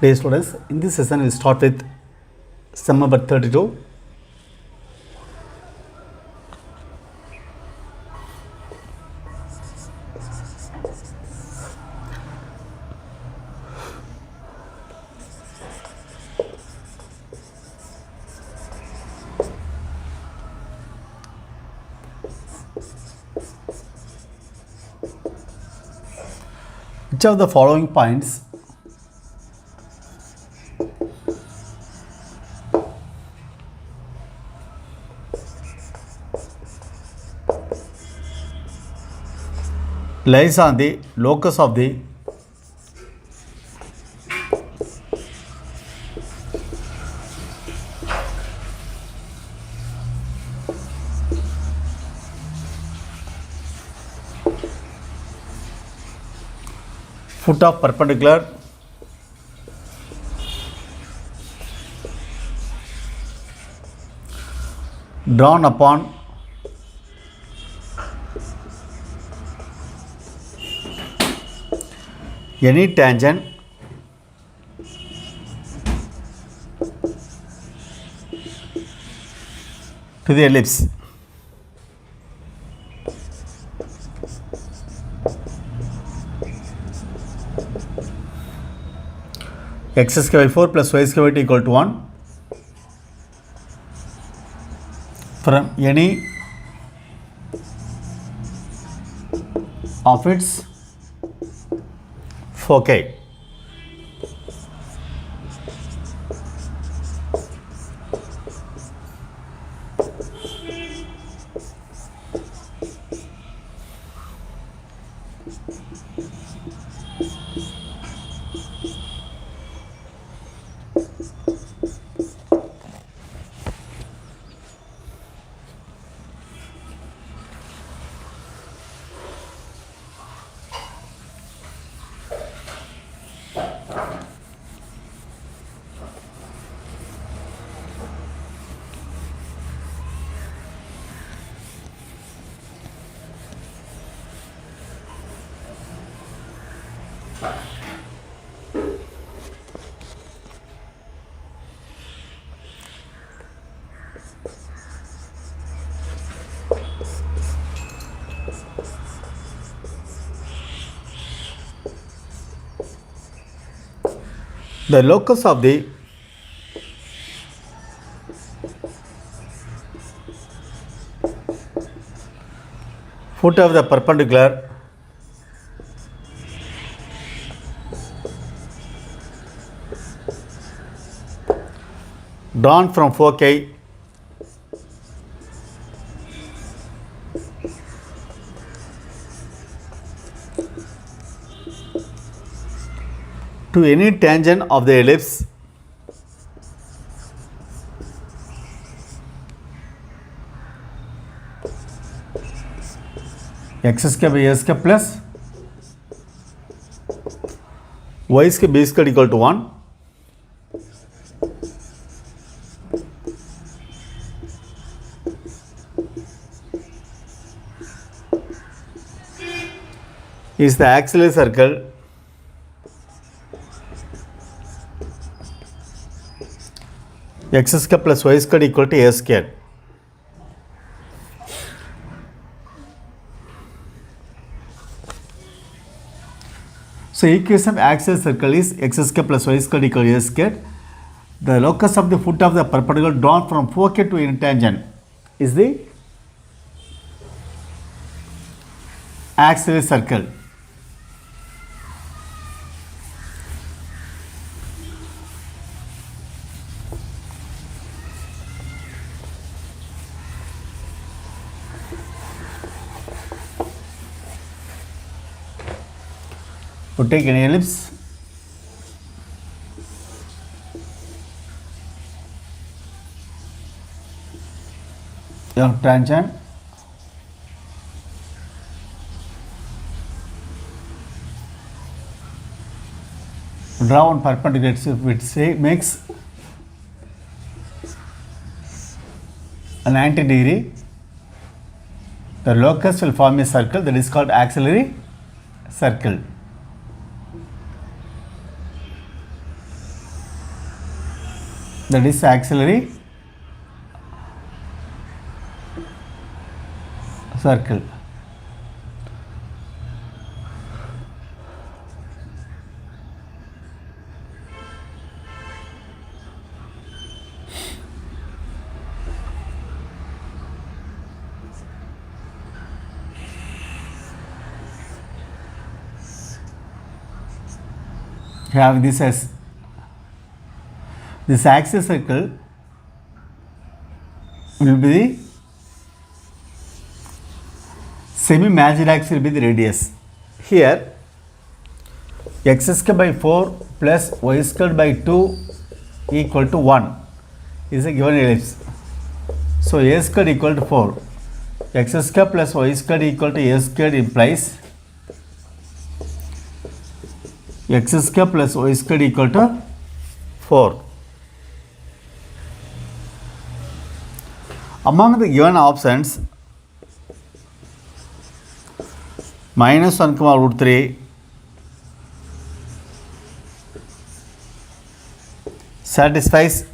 Dear students, in this session we start with sum number 32. Which of the following points lies on the locus of the foot of perpendicular drawn upon any tangent to the ellipse. X square by 4 plus y square by 2 equal to 1 from any of its foci. The locus of the foot of the perpendicular drawn from foci to any tangent of the ellipse x square by a square plus y square b square equal to 1 is the axillary circle x square plus y square equal to a square. So equation of axillary circle is x square plus y square equal to a square. The locus of the foot of the perpendicular drawn from foci to any tangent is the axillary circle. To take any ellipse, you have tangent draw one perpendicular which say makes a 90 degree. The locus will form a circle that is called axillary circle. that is auxiliary circle. Have this as this axis circle will be the semi-major axis will be the radius. Here x square by 4 plus y square by 2 equal to 1 is a given ellipse. So a square equal to 4. X square plus y square equal to a square implies x square plus y square equal to 4. Among the given options, minus 1 comma root 3 satisfies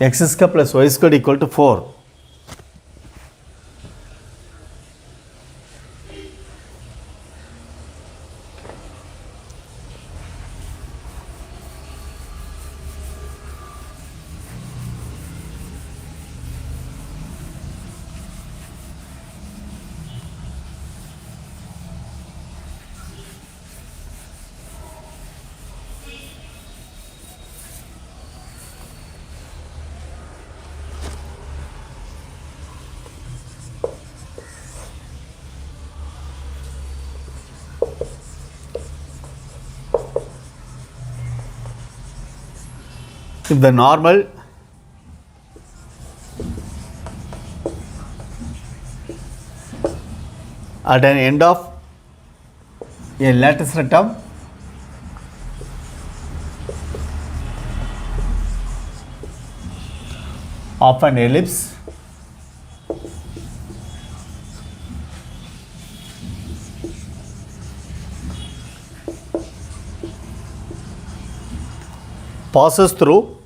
x square plus y square equal to 4. If the normal at an end of a lattice rectum of an ellipse passes through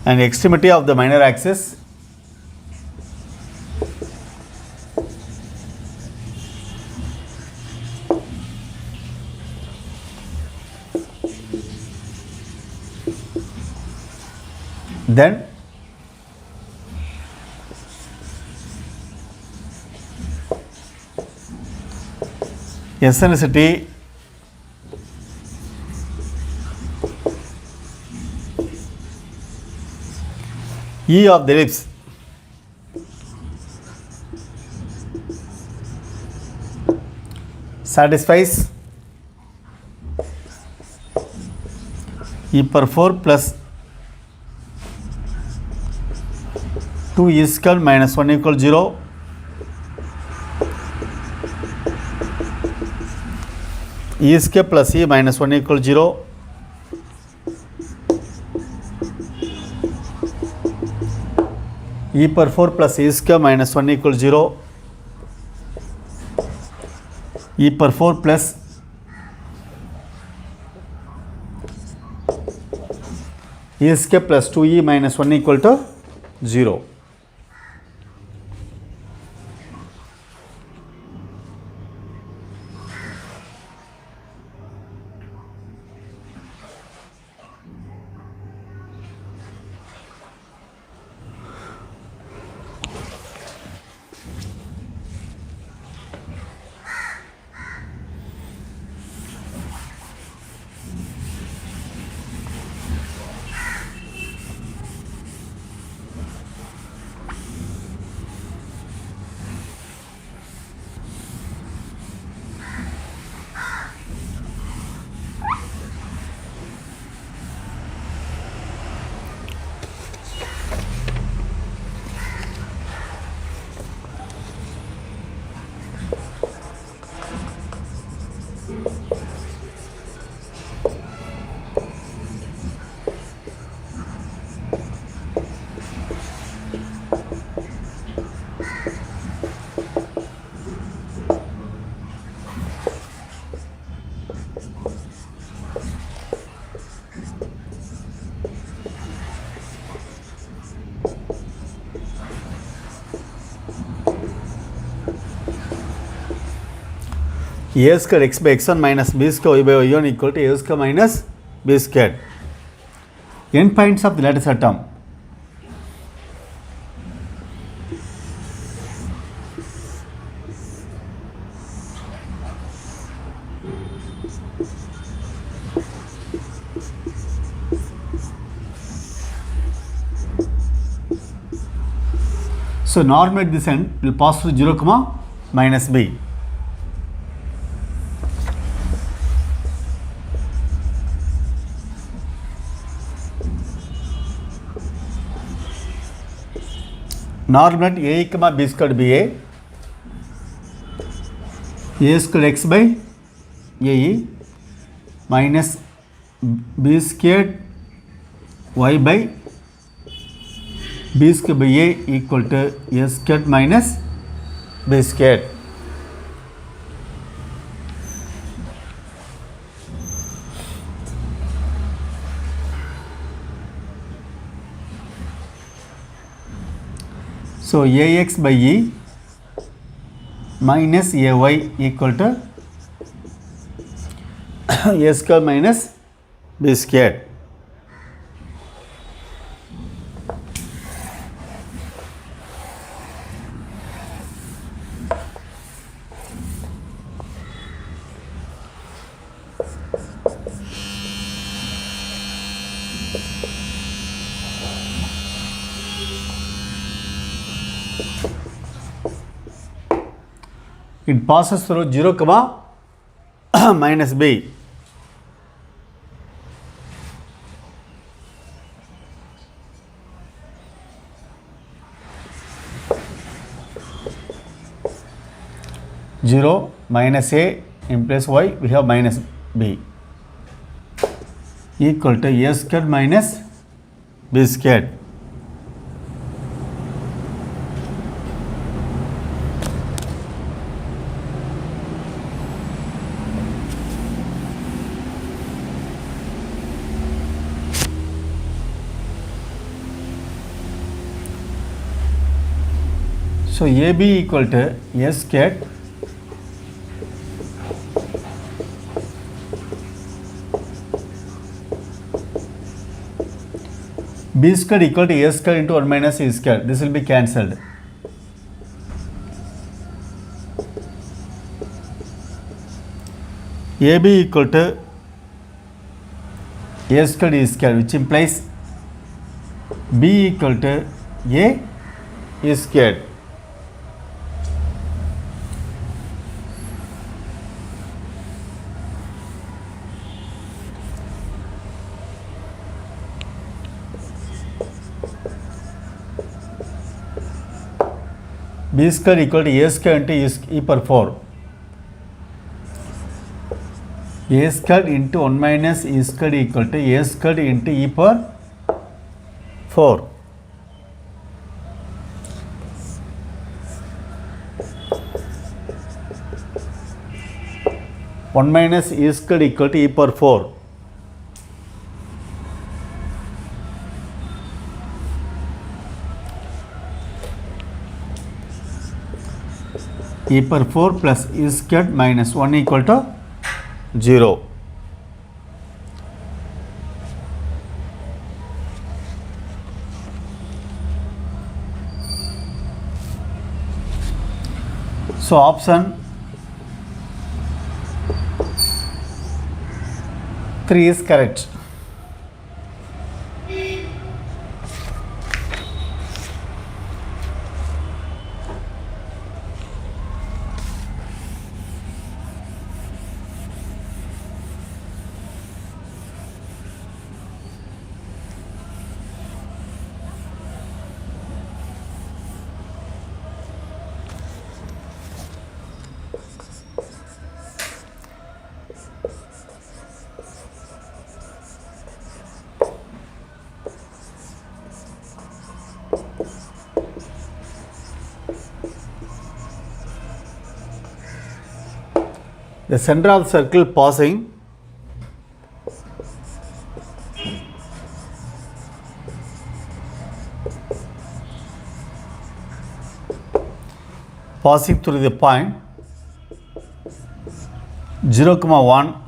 an extremity of the minor axis then eccentricity E of the ellipse satisfies E per 4 plus 2 E square minus 1 equal 0 E square plus E minus 1 equal 0 E per 4 plus E square minus 1 equal 0 E per 4 plus E square plus 2E minus 1 equal to 0. a square x by x1 minus b square y by y1 equal to a square minus b square. End points of the lattice atom. So norm at this end will pass through 0 comma minus b. Norm at a comma b squared be a squared x by a minus b squared y by b squared by a equal to a squared minus b squared. So ax by e minus ay equal to a squared minus b squared. It passes through 0 comma minus b. Zero minus a implies y, we have minus b equal to a squared minus b squared. So AB equal to a squared b squared equal to a squared into 1 minus e squared. This will be cancelled. AB equal to a squared e squared, which implies b equal to a e squared. B square equal to a square into e power 4. A squared into 1 minus e squared equal to a squared into e power 4. One minus e squared equal to e power 4. E power 4 plus e squared minus 1 equal to 0. So option 3 is correct. The center of the circle passing through the point 0, 1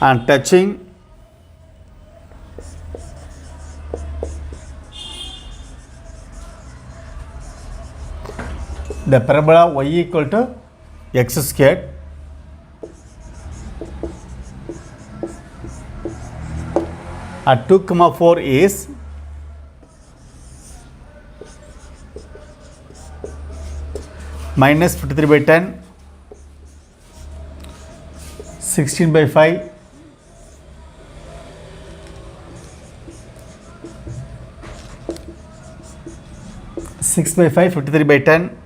and touching the parabola y equal to x squared at 2, 4 is minus 53 by 10, 16 by 5, 6 by 5, 53 by 10,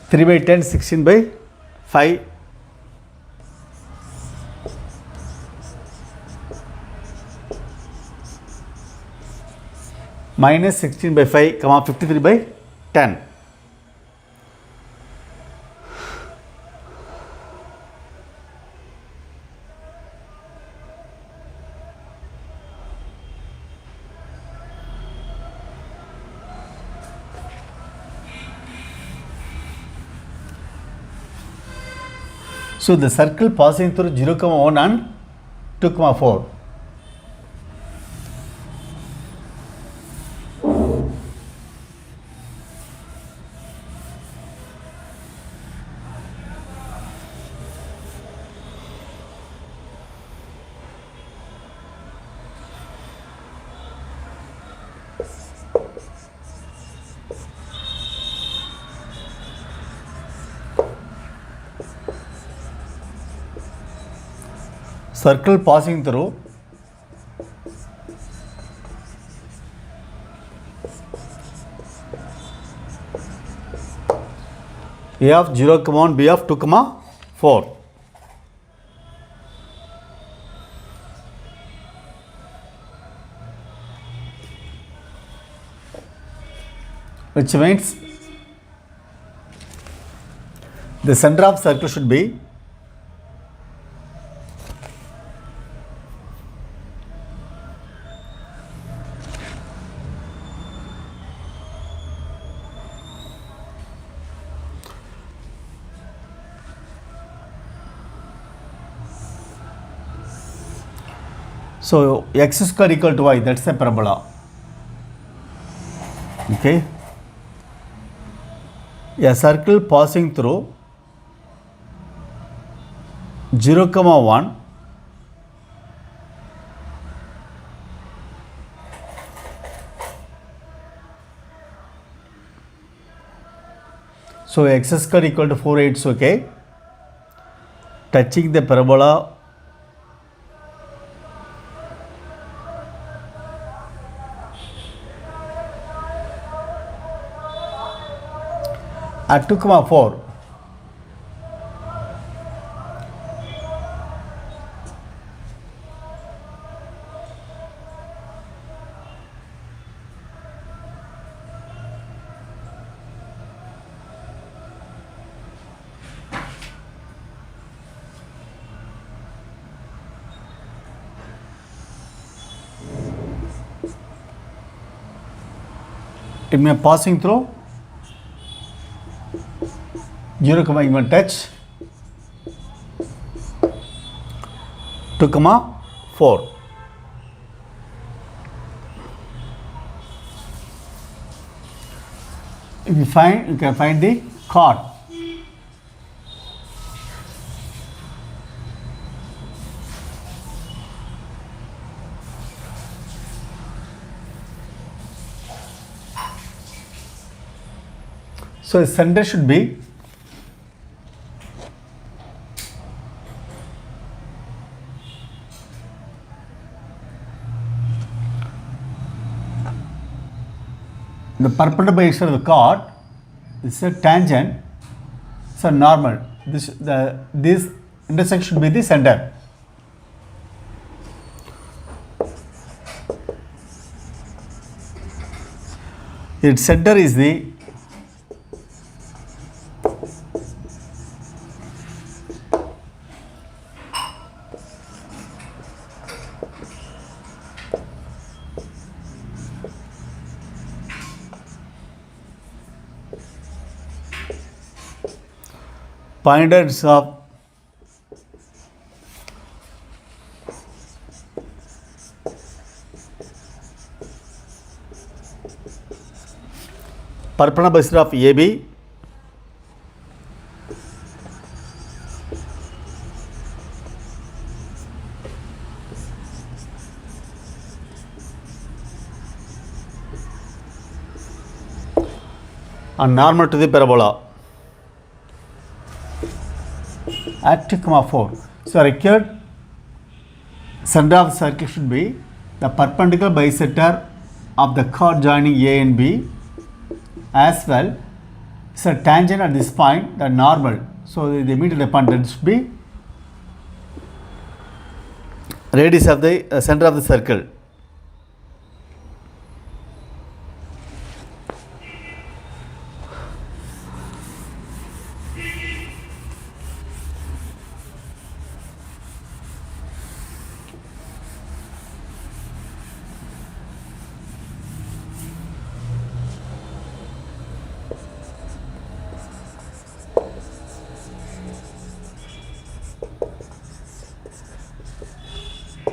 3 by 10, 16 by 5, minus 16 by 5, 53 by 10. So the circle passing through 0, 1 and 2, 4. Circle passing through A of 0, 1, B of 2, 4. Which means the center of circle should be so x square equal to y, that's a parabola. Okay. A circle passing through 0, 1, so x square equal to 4, 8, okay. Touching the parabola at 2, 4. It may passing through 0, even touch 2, 4. If you can find the chord. So the center should be the perpendicular of the chord. This is a tangent. So normal. This intersection should be the center. Its center is the pointers of perpendicular basis of AB and normal to the parabola at 2,4. So required center of the circle should be the perpendicular bisector of the chord joining A and B, as well so tangent at this point the normal. So the immediate dependent should be radius of the center of the circle.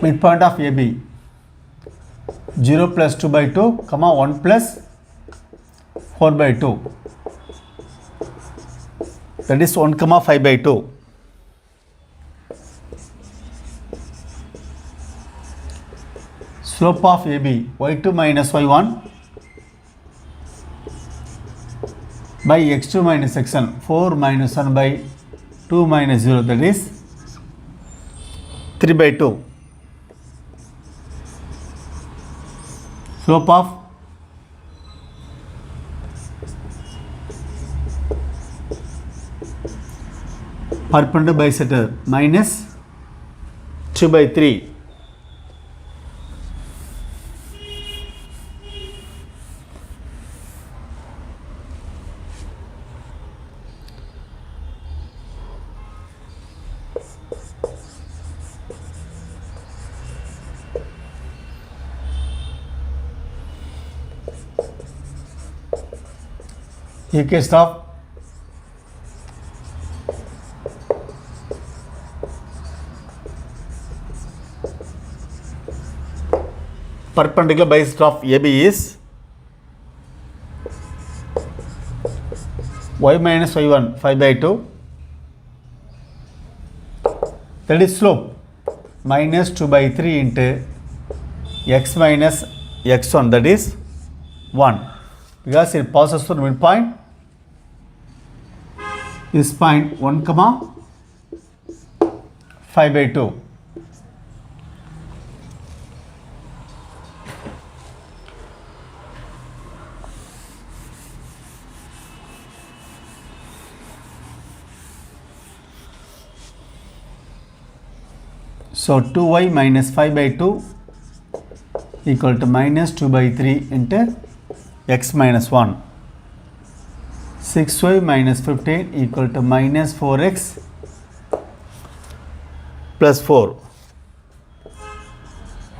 Midpoint of AB 0 plus 2 by 2 comma 1 plus 4 by 2, that is 1 comma 5 by 2. Slope of AB y2 minus y1 by x2 minus x1, 4 minus 1 by 2 minus 0, that is 3 by 2. Slope of perpendicular bisector minus 2 by 3. Equation of perpendicular bisector of AB is y minus y1 5 by 2, that is slope minus 2 by 3 into x minus x1, that is 1, because it passes through midpoint. This point 1 comma 5 by 2. So 2y minus 5 by 2 equal to minus 2 by 3 into x minus 1. 6y minus 15 equal to minus 4x plus 4.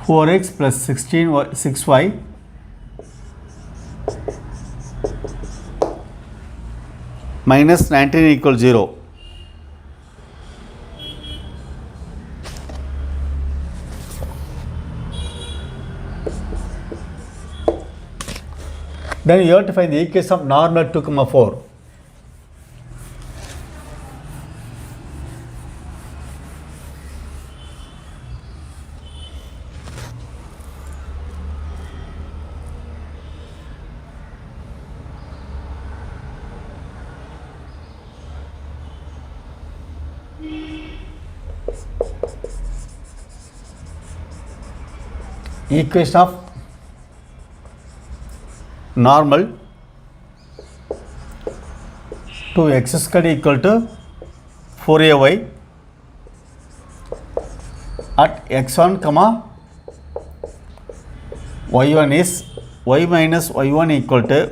4x plus 6y minus 19 equals 0. Then you have to find the equation of normal 2,4. Equation of normal 2x squared equal to 4ay at x1 comma y1 is y minus y1 equal to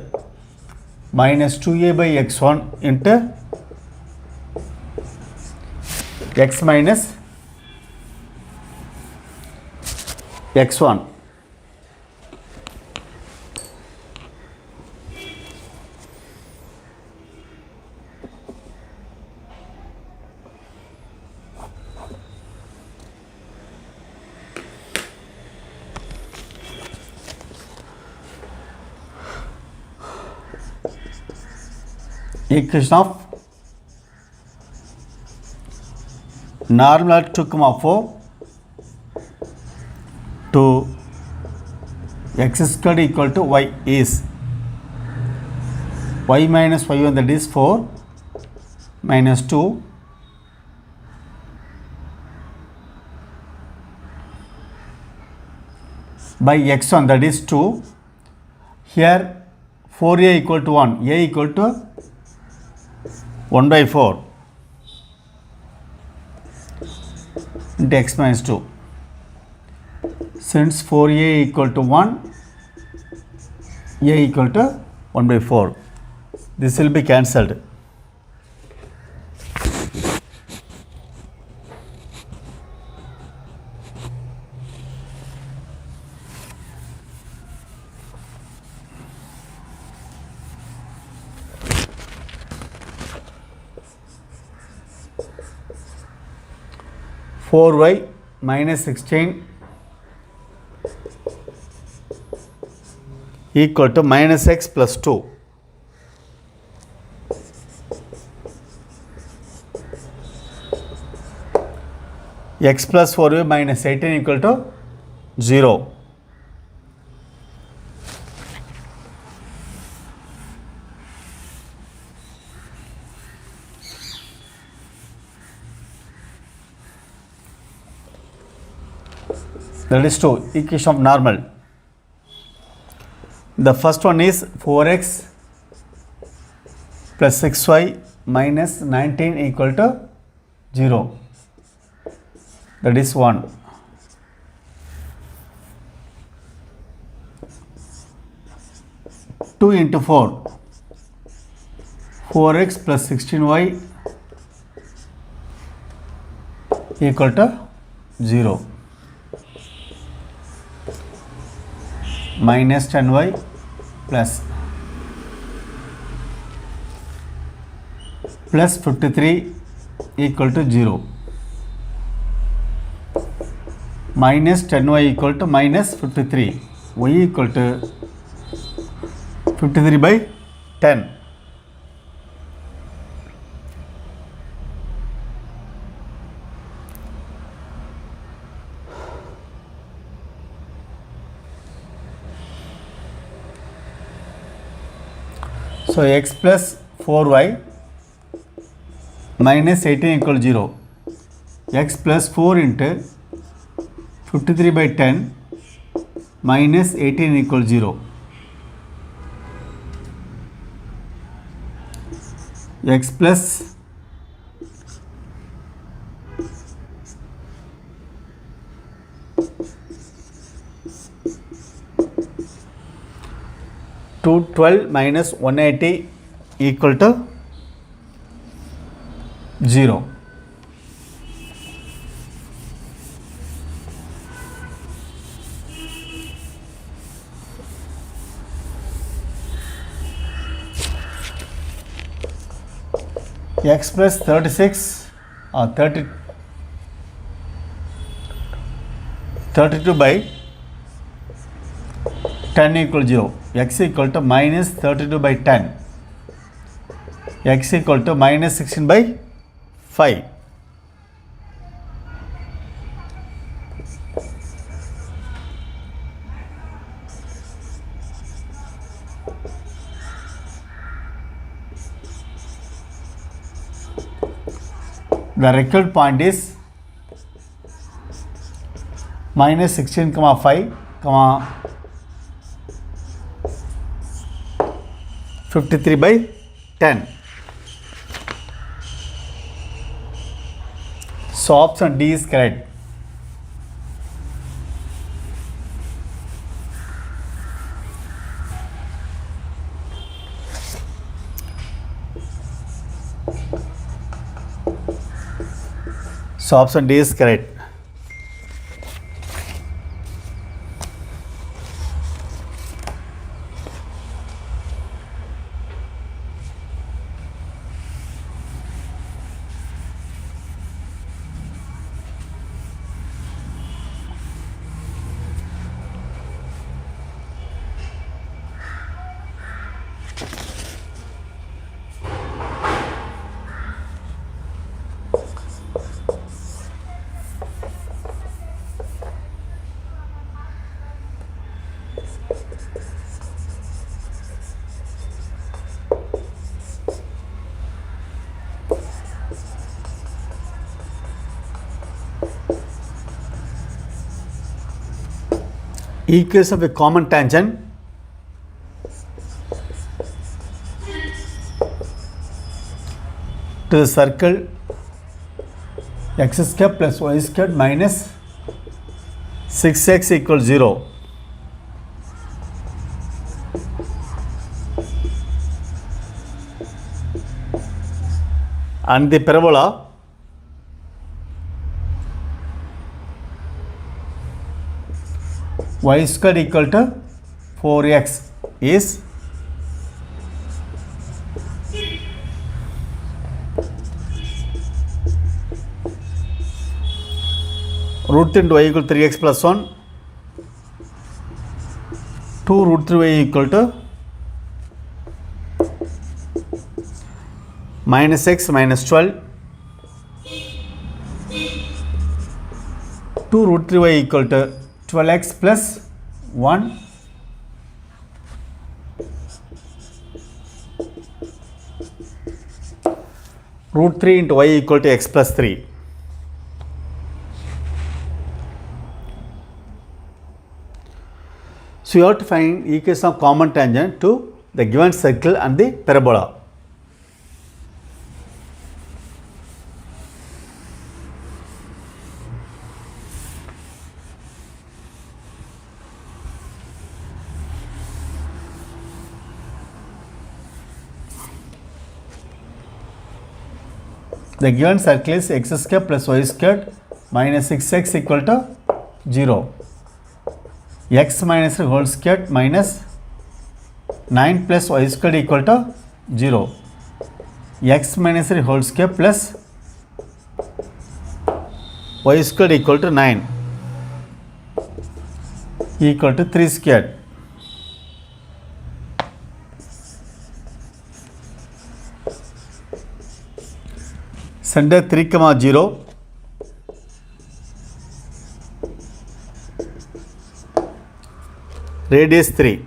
minus 2a by x1 into x minus x1. equation of normal at 2 comma 4 to x squared equal to y is y minus y1, that is 4 minus 2 by x1, that is 2. Here 4a equal to 1, a equal to 1 by 4 into x minus 2. Since 4a equal to 1, a equal to 1 by 4, this will be cancelled. Four y minus 16 equal to minus x plus 2. X plus 4y minus 18 equal to 0. That is 2, equation of normal. The first one is 4x plus 6y minus 19 equal to 0. That is 1. Two into 4, 4x plus 16y equal to 0. Minus 10y plus 53 equal to 0. Minus 10y equal to minus 53. Y equal to 53 by 10. So x plus 4y minus 18 equal to 0. X plus 4 into 53 by 10 minus 18 equal to 0. X plus 212 minus 180 equal to 0. X plus 36 or 32 by 10 equal to 0. X equal to minus 32 by 10. X equal to minus 16 by 5. The required point is minus 16 comma 5 comma 53 by 10. So option D is correct. So option D is correct. equation of a common tangent to the circle x square plus y square minus 6x equals 0. And the parabola y square equal to 4x is root into y equal to 3x plus 1, 2 root 3y equal to minus x minus 12, 2 root 3y equal to 12x plus 1, root 3 into y equal to x plus 3. So you have to find equation of common tangent to the given circle and the parabola. The given circle is x square plus y squared minus 6x equal to 0. X minus whole squared minus 9 plus y squared equal to 0. X minus whole square plus y squared equal to 9 equal to 3 squared. Center 3, 0. Radius 3.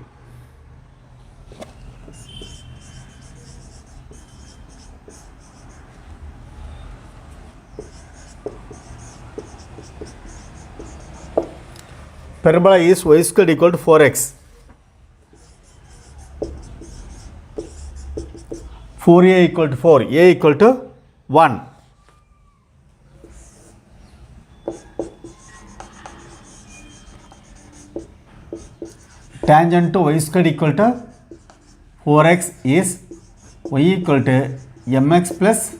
Parabola is y squared equal to 4x. 4a equal to 4, a equal to 1. Tangent to y squared equal to 4x is y equal to mx plus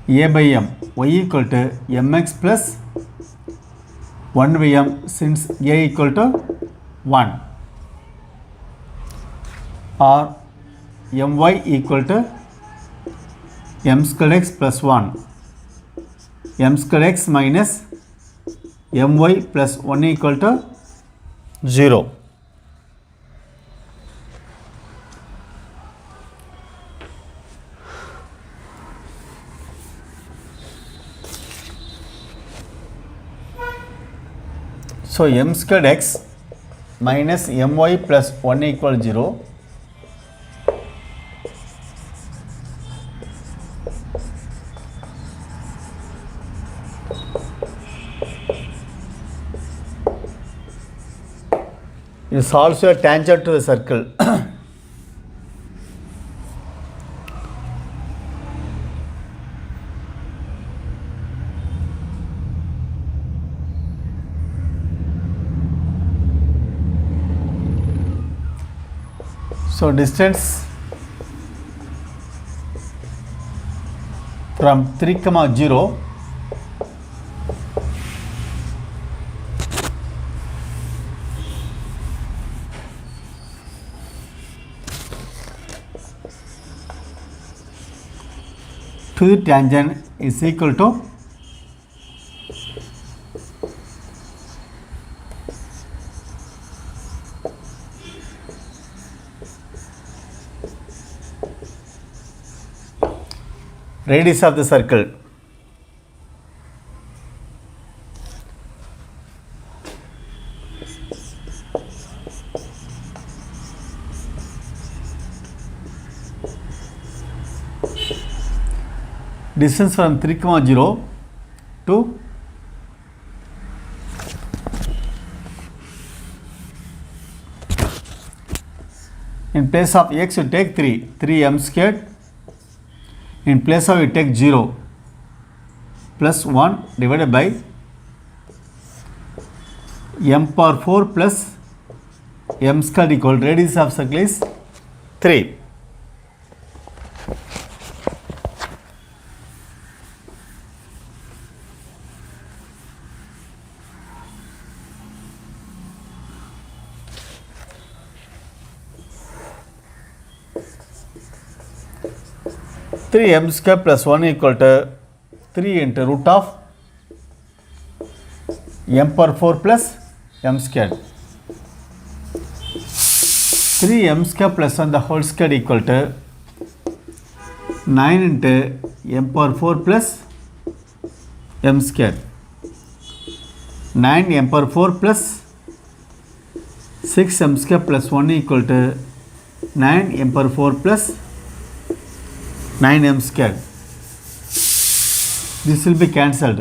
a by m. Y equal to mx plus 1 by m since a equal to 1. Or my equal to m squared x plus 1. M squared x minus my plus 1 equal to 0. So m squared x minus my plus 1 equal 0. Is also a tangent to the circle. So distance from 3, 0 to the tangent is equal to radius of the circle. Distance from 3, 0 to In place of x you take 3 m squared. In place of you take 0 plus 1 divided by m power 4 plus m squared equal radius of circle is 3. Three m square plus 1 equal to 3 into root of m power 4 plus m squared. 3 m square plus 1 the whole square equal to 9 into m power 4 plus m squared. 9 m power 4 plus 6 m square plus 1 equal to 9 m power 4 plus 9 m squared. This will be cancelled.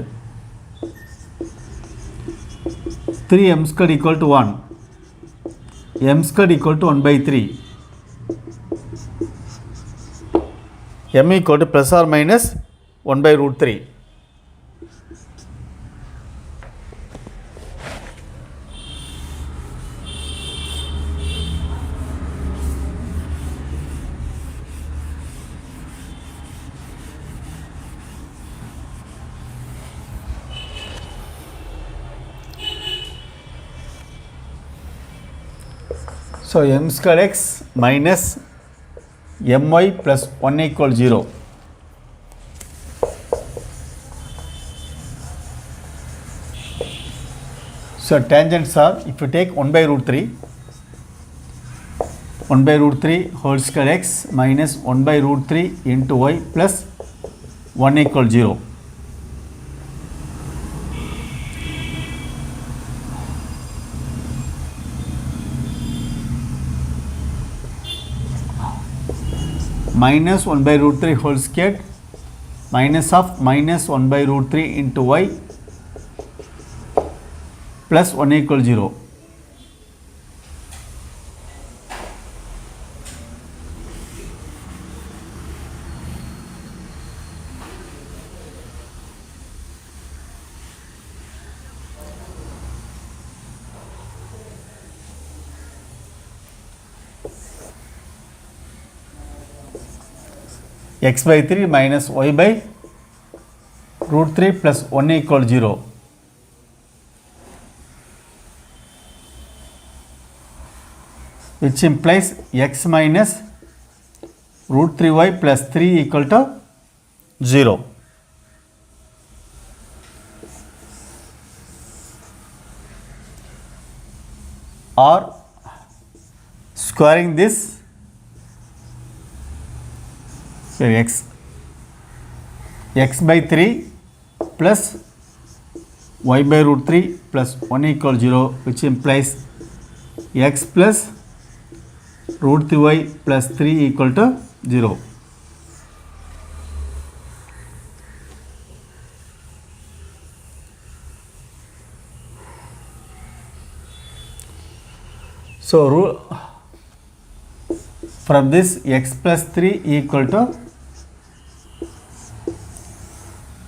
3 m squared equal to 1. M squared equal to 1 by 3. M equal to plus or minus 1 by root 3. So m square x minus my plus 1 equal 0. So tangents are, if you take 1 by root 3 whole square x minus 1 by root 3 into y plus 1 equal 0. Minus 1 by root 3 whole squared minus of minus 1 by root 3 into y plus 1 equal 0. X by 3 minus y by root 3 plus 1 equal 0. Which implies x minus root 3y plus 3 equal to 0. Or squaring this, here x by 3 plus y by root 3 plus 1 equal 0, which implies x plus root 3y plus 3 equal to 0. So from this x plus 3 equal to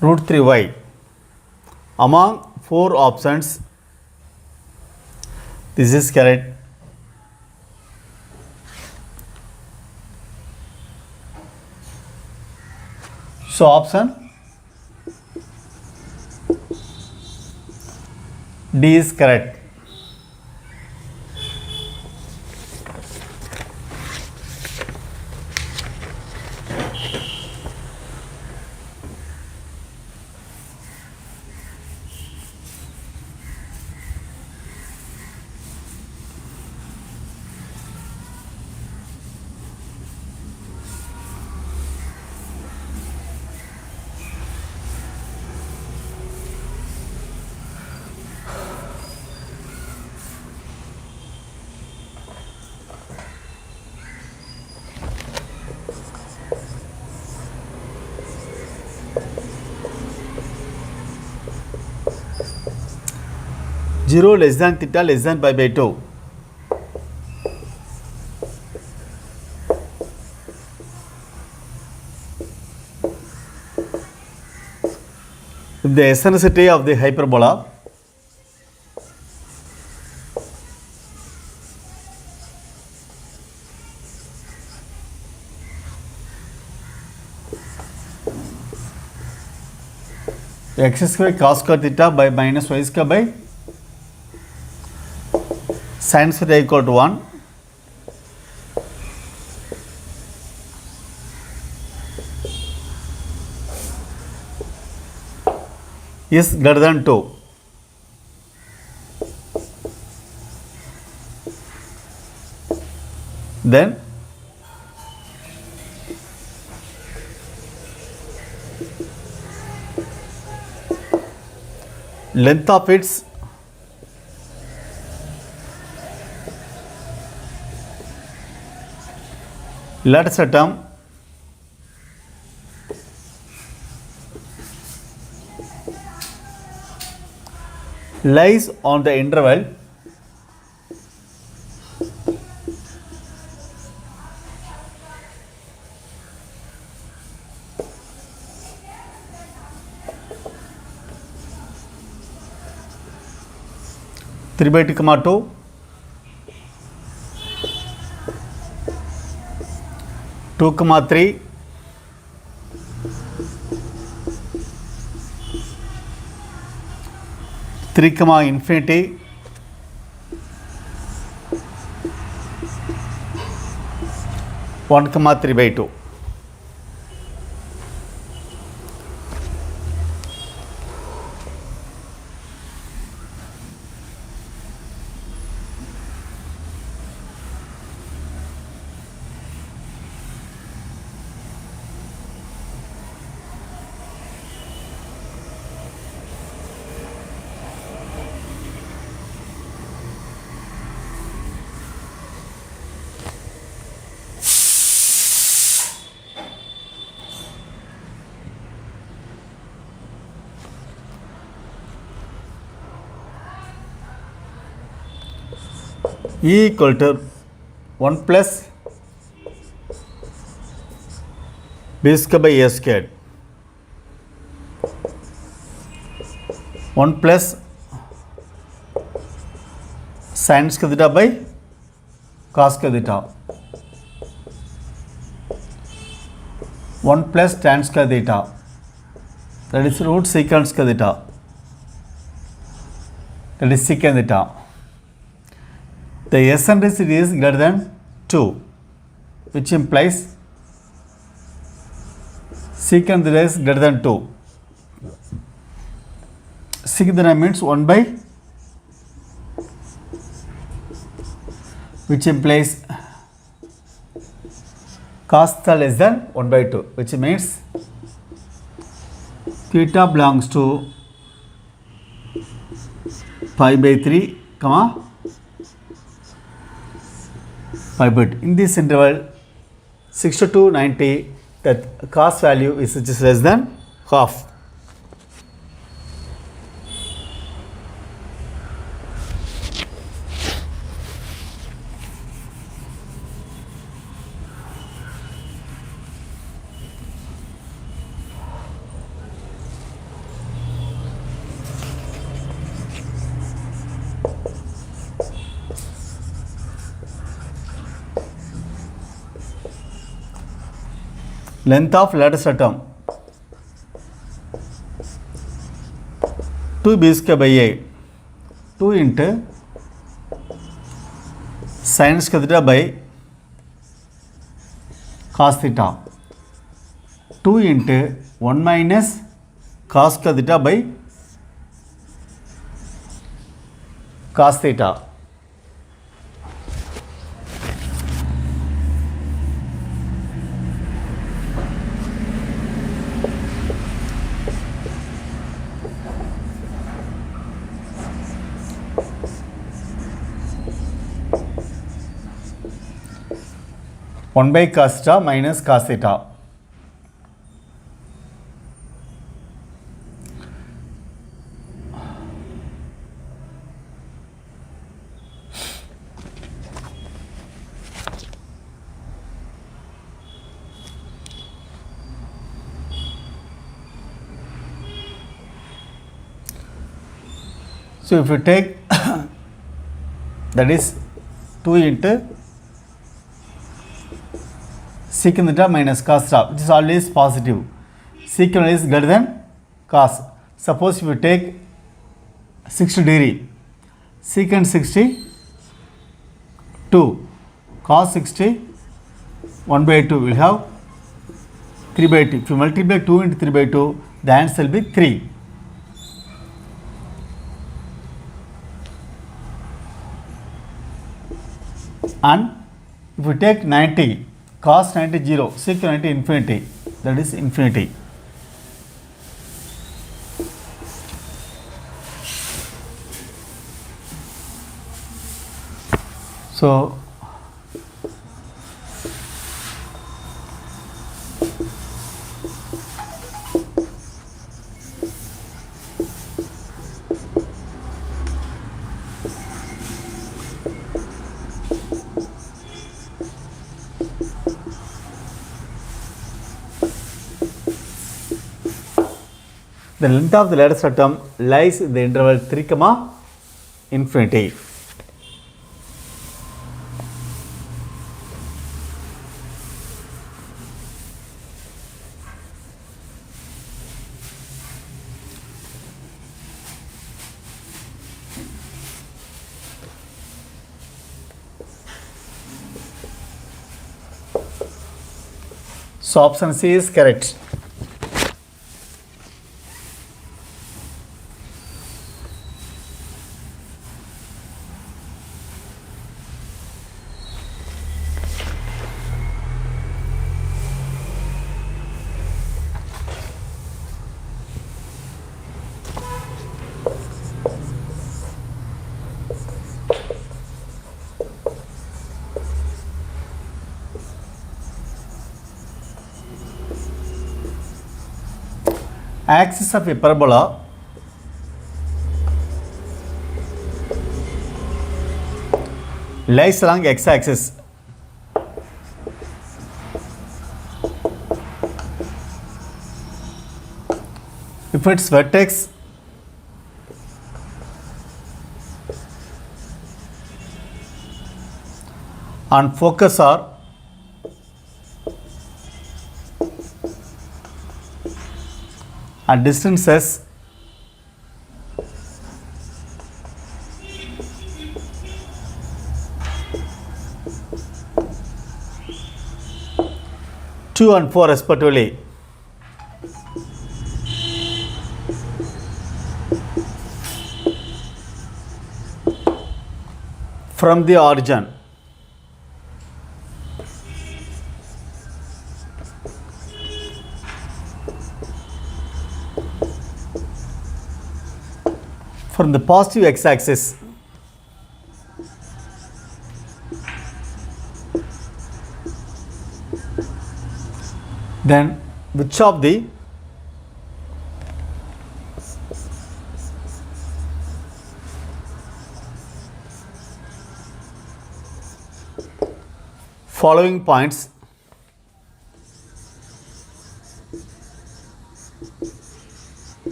root 3y. Among 4 options, this is correct. So option D is correct. Zero less than theta less than pi by 2. If the eccentricity of the hyperbola x square cos square theta by minus y square by sin theta equal to 1, is greater than 2. Then length of its lattice term lies on the interval three by 2 comma 2, 2 comma 3, 3 comma infinity, 1 comma 3 by 2. E equal to 1 plus b square by a squared, 1 plus sin square theta by cos square theta, 1 plus tan square theta, that is root secant square theta, that is secant theta. The eccentricity is greater than 2, which implies secant theta is greater than 2. Secant theta means 1 by, which implies cos theta less than 1 by 2, which means theta belongs to pi by 3, comma 5 by 2. In this interval 60 to 90, that cos value is just less than half. Length of lattice term 2b square by a, 2 into sin square theta by cos theta, 2 into 1 minus cos square theta by cos theta. One by cos theta minus cos theta. So if you take that is 2 into secant theta minus cos theta, which is always positive. Secant is greater than cos. Suppose if you take 60 degree, secant 60, 2, cos 60, 1 by 2 will have 3 by 2. If you multiply 2 into 3 by 2, the answer will be 3. And if we take 90, cos 90 0, sec 90 infinity, that is infinity. So the length of the lattice rectum lies in the interval 3, infinity. So option C is correct. Axis of a parabola lies along x-axis. If its vertex and focus are at distances two and 4 respectively, from the origin, from the positive x-axis, then which of the following points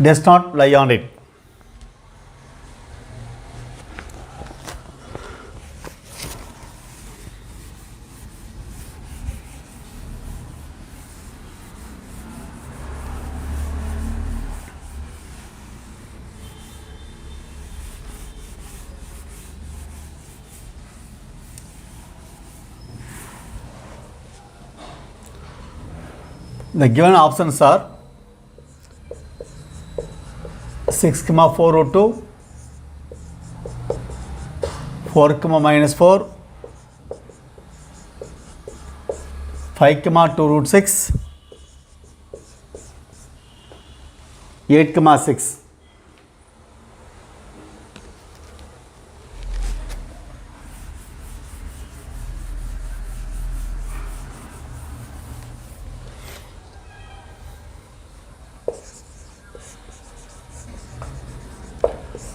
does not lie on it? The given options are 6, 4 root 2, 4, minus 4, 5, 2 root 6, 8, 6.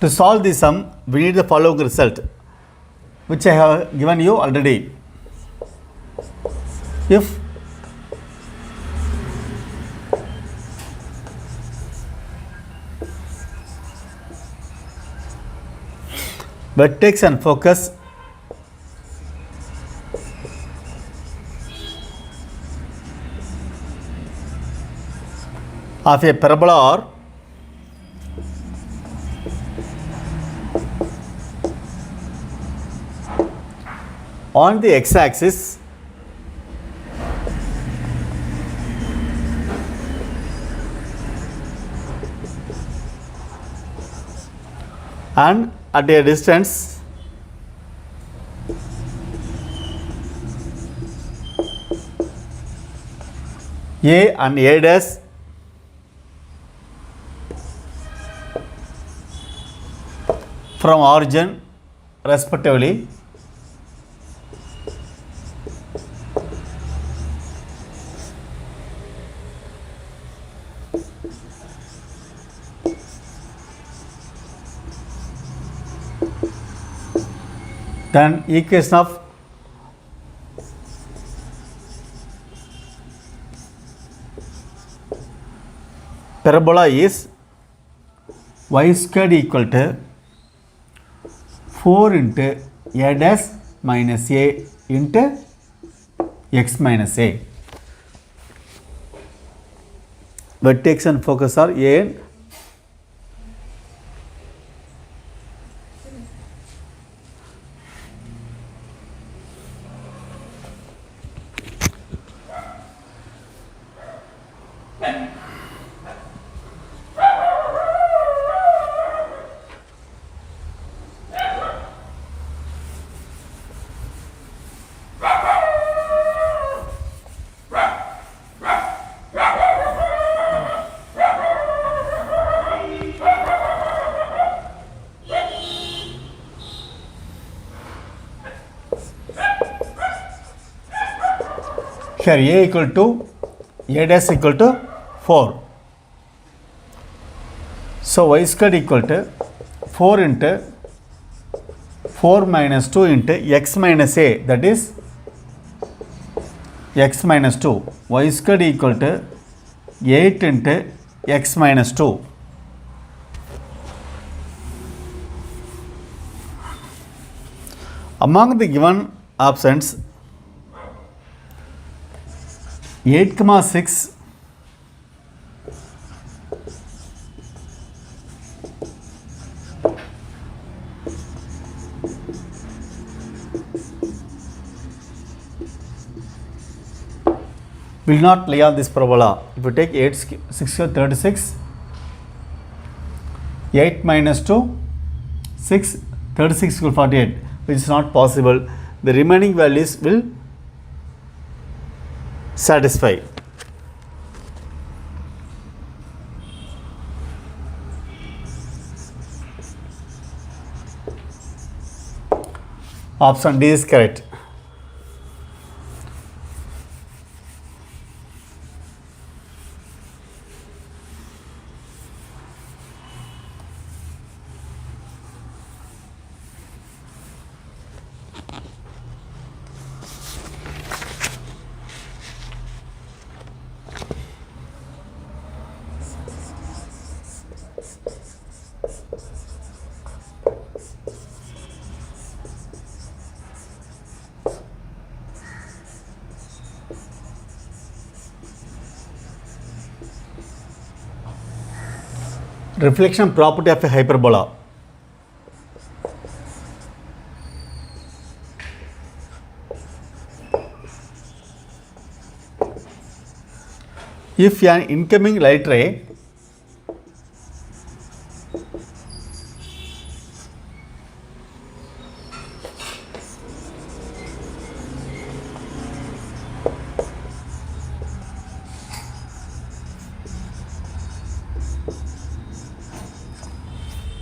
To solve the sum, we need the following result, which I have given you already. If vertex and focus of a parabola are on the x-axis and at a distance A and A dash from origin respectively, then equation of parabola is y squared equal to 4 into a dash minus a into x minus a. Vertex and focus are a and here a equal to a dash equal to 4. So y squared equal to 4 into 4 minus 2 into x minus a, that is x minus 2. Y squared equal to 8 into x minus 2. Among the given options, 8, 6 will not lie on this parabola. If you take 8, 6, 36, 8 minus 2, 6, 36 equal 48, which is not possible. The remaining values will satisfy. Option D is correct. Reflection property of a hyperbola. If an incoming light ray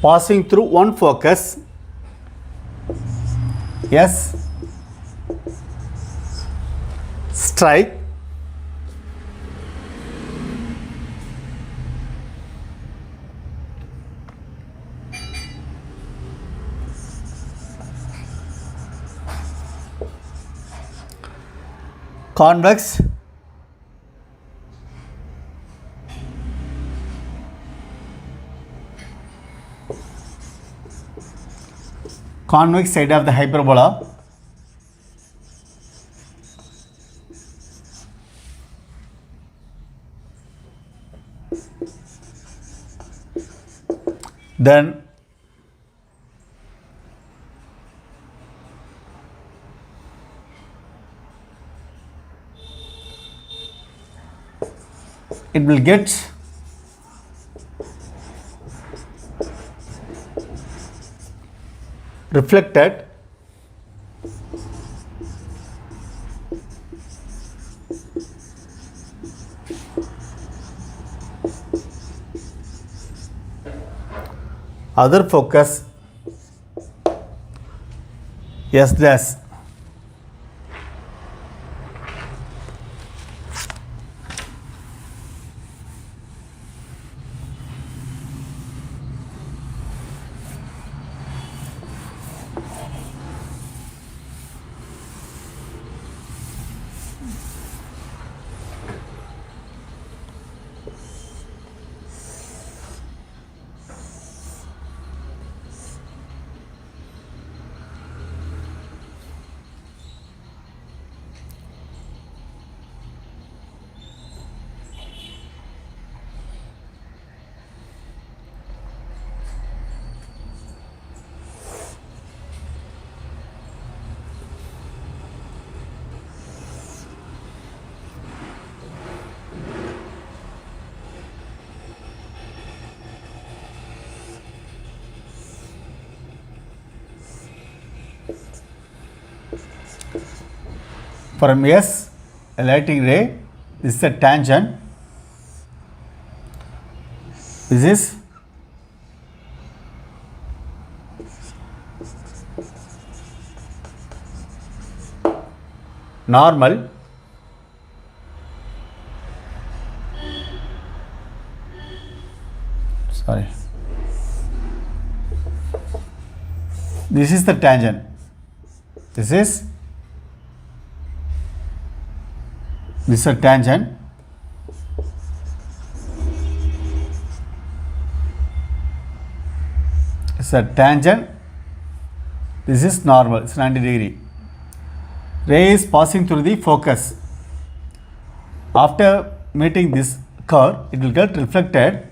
passing through one focus S strike convex convex side of the hyperbola. Then it will get reflected other focus S dash. From S, a lighting ray, this is a tangent, this is normal, sorry, this is the tangent, this is a tangent, it's a tangent, this is normal, it's 90 degree. Ray is passing through the focus. After meeting this curve, it will get reflected.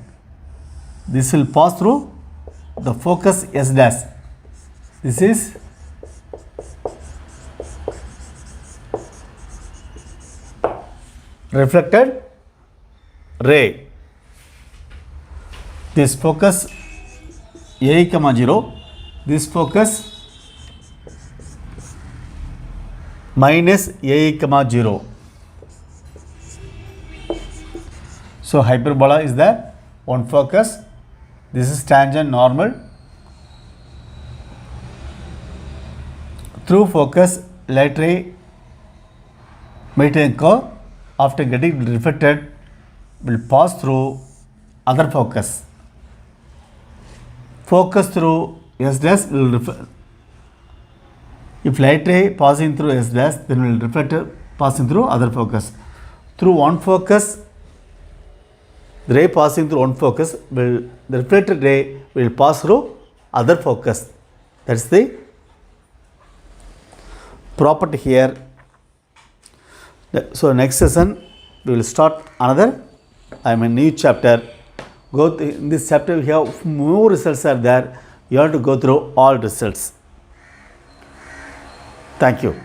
This will pass through the focus S dash. This is reflected ray. This focus A, 0, this focus minus A, 0. So hyperbola is the one focus. This is tangent normal. Through focus, light ray meeting curve, after getting reflected, will pass through other focus. Focus through S dash will reflect. If light ray passing through S dash, then will reflector passing through other focus. Through one focus, the ray passing through one focus, the reflected ray will pass through other focus. That's the property here. So next session we will start another new chapter. In this chapter we have more results are there. You have to go through all results. Thank you.